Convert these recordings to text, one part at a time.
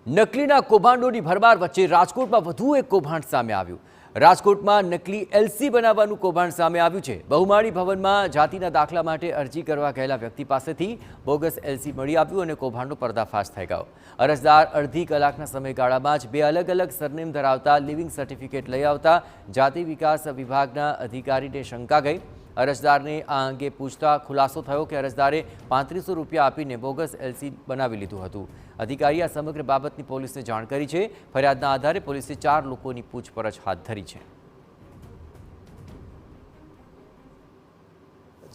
નકલીના કૌભાંડોની ભરમાર વચ્ચે રાજકોટમાં વધુ એક કૌભાંડ સામે આવ્યું। રાજકોટમાં નકલી એલસી બનાવવાનું કૌભાંડ સામે આવ્યું છે। બહુમાળી ભવનમાં જાતિના દાખલા માટે અરજી કરવા ગયેલા વ્યક્તિ પાસેથી બોગસ એલસી મળી આવ્યું અને કૌભાંડનો પર્દાફાશ થઈ ગયો। અરજદાર અડધી કલાકના સમયગાળામાં જ બે અલગ અલગ સરનેમ ધરાવતા લિવિંગ સર્ટિફિકેટ લઈ આવતા જાતિ વિકાસ વિભાગના અધિકારીને શંકા ગઈ। અરજદારને આ અંગે પૂછતા ખુલાસો થયો કે અરજદારે 3500 રૂપિયા આપીને બોગસ એલસી બનાવી લીધું હતું। અધિકારીએ આ સમગ્ર બાબતની પોલીસને જાણ કરી છે। ફરિયાદના આધારે પોલીસે 4 લોકોની પૂછપરછ હાથ ધરી છે।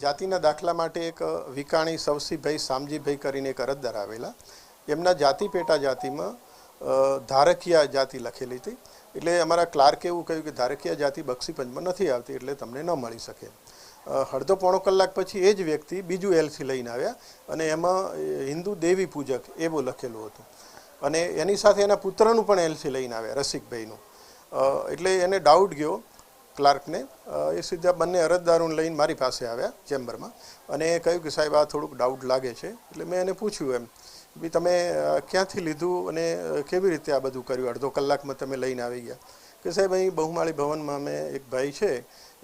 જાતિના દાખલા માટે એક વિકાણી સવસીભાઈ સામજીભાઈ કરીને એક અરજદાર આવેલા। એમના જાતિ પેટા જાતિમાં ધારકીયા જાતિ લખેલી હતી, એટલે અમારા ક્લાર્કે એવું કહ્યું કે ધારકીયા જાતિ બક્ષીપંચમાં નથી આવતી, એટલે તમને ન મળી શકે। અડધો પોણો કલાક પછી એ જ વ્યક્તિ બીજું એલસી લઈને આવ્યા અને એમાં હિન્દુ દેવી પૂજક એવું લખેલું હતું અને એની સાથે એના પુત્રનું પણ એલસી લઈને આવ્યા, રસિકભાઈનું। એટલે એને ડાઉટ ગયો ક્લાર્કને। એ સીધા બંને અરજદારોને લઈને મારી પાસે આવ્યા ચેમ્બરમાં અને એ કહ્યું કે સાહેબ આ થોડુંક ડાઉટ લાગે છે। એટલે મેં એને પૂછ્યું એમ બી તમે ક્યાંથી લીધું અને કેવી રીતે આ બધું કર્યું, અડધો કલાકમાં તમે લઈને આવી ગયા? કે સાહેબ અહીં બહુમાળી ભવનમાં અમે એક ભાઈ છે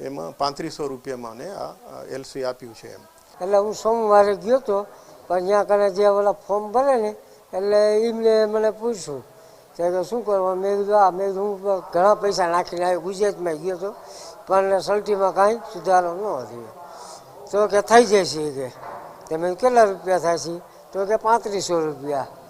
એમાં 3500 રૂપિયામાં મને આ એલસી આપ્યું છે એમ। એટલે હું સોમવારે ગયો હતો, પણ ત્યાં કને જે ઓલા ફોર્મ ભરે ને એટલે એમને મને પૂછ્યું કે શું કરવા? મેં કીધું હું ઘણા પૈસા નાખીને આવ્યો, ગુજરાતમાં ગયો હતો પણ સલટીમાં કાંઈ સુધારો ન થયો। તો કે થઈ જશે કે તમે કેટલા રૂપિયા થાય છે? તો કે 3500 રૂપિયા।